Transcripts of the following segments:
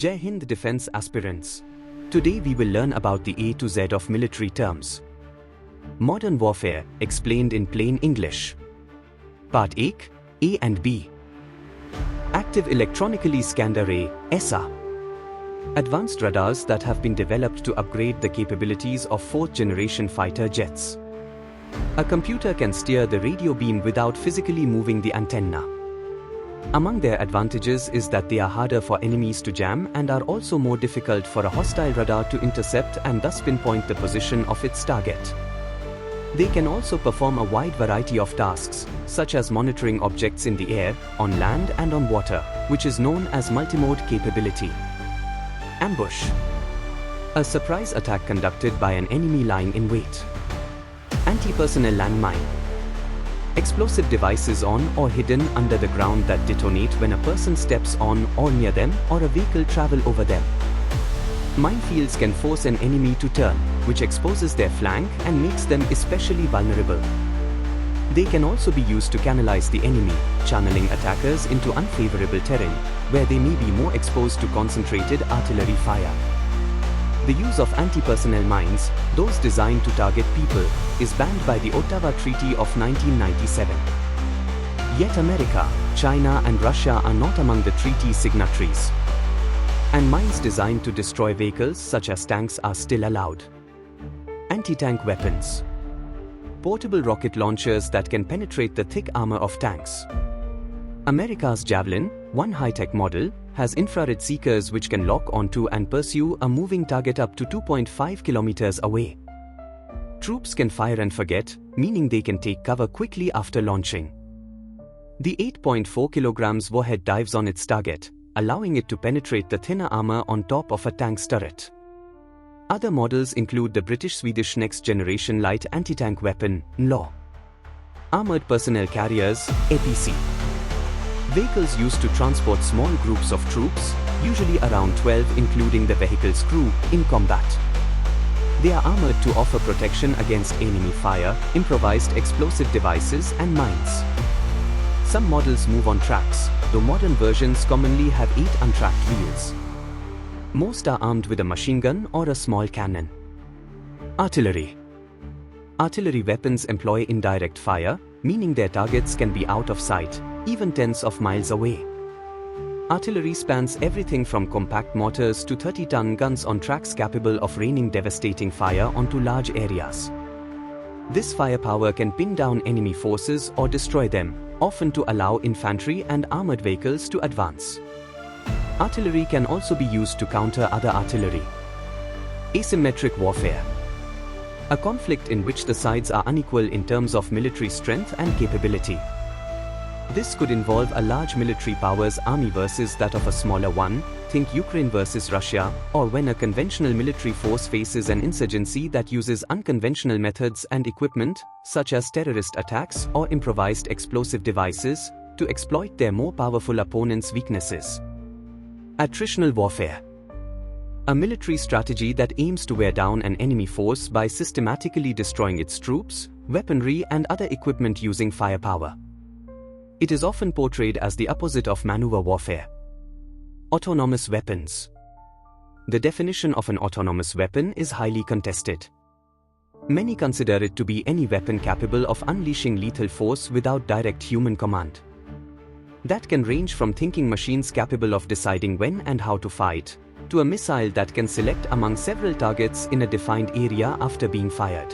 Jai Hind defense aspirants. Today we will learn about the A to Z of military terms. Modern warfare, explained in plain English. Part A and B. Active electronically scanned array, ESA. Advanced radars that have been developed to upgrade the capabilities of fourth-generation fighter jets. A computer can steer the radio beam without physically moving the antenna. Among their advantages is that they are harder for enemies to jam and are also more difficult for a hostile radar to intercept and thus pinpoint the position of its target. They can also perform a wide variety of tasks, such as monitoring objects in the air, on land and on water, which is known as multimode capability. Ambush. A surprise attack conducted by an enemy lying in wait. Anti-personnel landmine. Explosive devices on or hidden under the ground that detonate when a person steps on or near them or a vehicle travel over them. Minefields can force an enemy to turn, which exposes their flank and makes them especially vulnerable. They can also be used to canalize the enemy, channeling attackers into unfavorable terrain, where they may be more exposed to concentrated artillery fire. The use of anti-personnel mines, those designed to target people, is banned by the Ottawa Treaty of 1997. Yet America, China and Russia are not among the treaty signatories. And mines designed to destroy vehicles such as tanks are still allowed. Anti-tank weapons. Portable rocket launchers that can penetrate the thick armor of tanks. America's Javelin, one high-tech model, has infrared seekers which can lock onto and pursue a moving target up to 2.5 kilometers away. Troops can fire and forget, meaning they can take cover quickly after launching. The 8.4 kilograms warhead dives on its target, allowing it to penetrate the thinner armor on top of a tank's turret. Other models include the British-Swedish next-generation light anti-tank weapon, NLAW. Armored personnel carriers, APC. Vehicles used to transport small groups of troops, usually around 12 including the vehicle's crew, in combat. They are armored to offer protection against enemy fire, improvised explosive devices and mines. Some models move on tracks, though modern versions commonly have 8 untracked wheels. Most are armed with a machine gun or a small cannon. Artillery. Artillery weapons employ indirect fire, meaning their targets can be out of sight, even tens of miles away. Artillery spans everything from compact mortars to 30-ton guns on tracks capable of raining devastating fire onto large areas. This firepower can pin down enemy forces or destroy them, often to allow infantry and armored vehicles to advance. Artillery can also be used to counter other artillery. Asymmetric warfare. A conflict in which the sides are unequal in terms of military strength and capability. This could involve a large military power's army versus that of a smaller one, think Ukraine versus Russia, or when a conventional military force faces an insurgency that uses unconventional methods and equipment, such as terrorist attacks or improvised explosive devices, to exploit their more powerful opponent's weaknesses. Attritional warfare. A military strategy that aims to wear down an enemy force by systematically destroying its troops, weaponry and other equipment using firepower. It is often portrayed as the opposite of maneuver warfare. Autonomous weapons. The definition of an autonomous weapon is highly contested. Many consider it to be any weapon capable of unleashing lethal force without direct human command. That can range from thinking machines capable of deciding when and how to fight, to a missile that can select among several targets in a defined area after being fired.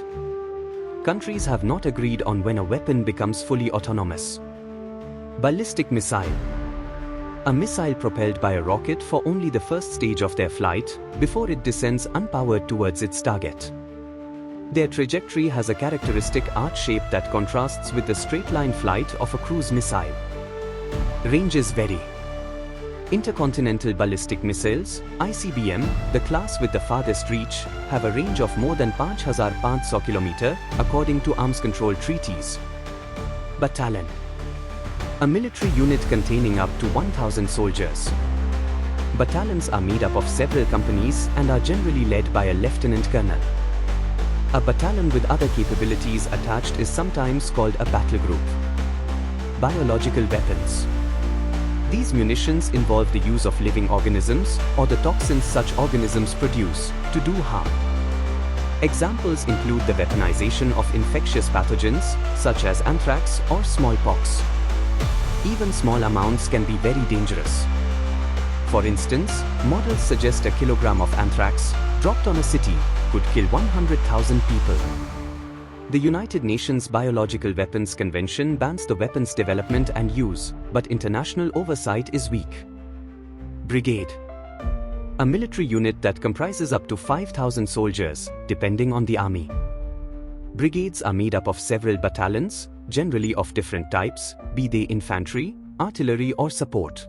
Countries have not agreed on when a weapon becomes fully autonomous. Ballistic missile. A missile propelled by a rocket for only the first stage of their flight, before it descends unpowered towards its target. Their trajectory has a characteristic arch shape that contrasts with the straight-line flight of a cruise missile. Ranges vary. Intercontinental ballistic missiles, ICBM, the class with the farthest reach, have a range of more than 5,500 km, according to arms control treaties. Battalion. A military unit containing up to 1,000 soldiers. Battalions are made up of several companies and are generally led by a lieutenant colonel. A battalion with other capabilities attached is sometimes called a battle group. Biological weapons. These munitions involve the use of living organisms or the toxins such organisms produce to do harm. Examples include the weaponization of infectious pathogens such as anthrax or smallpox. Even small amounts can be very dangerous. For instance, models suggest a kilogram of anthrax dropped on a city could kill 100,000 people. The United Nations Biological Weapons Convention bans the weapons development and use, but international oversight is weak. Brigade. A military unit that comprises up to 5,000 soldiers, depending on the army. Brigades are made up of several battalions, generally of different types, be they infantry, artillery or support.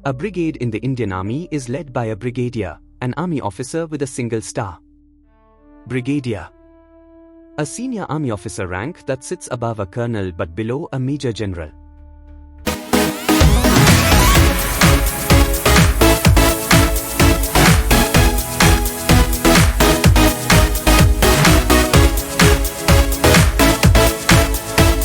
A brigade in the Indian Army is led by a brigadier, an army officer with a single star. Brigadier. A senior army officer rank that sits above a colonel but below a major general.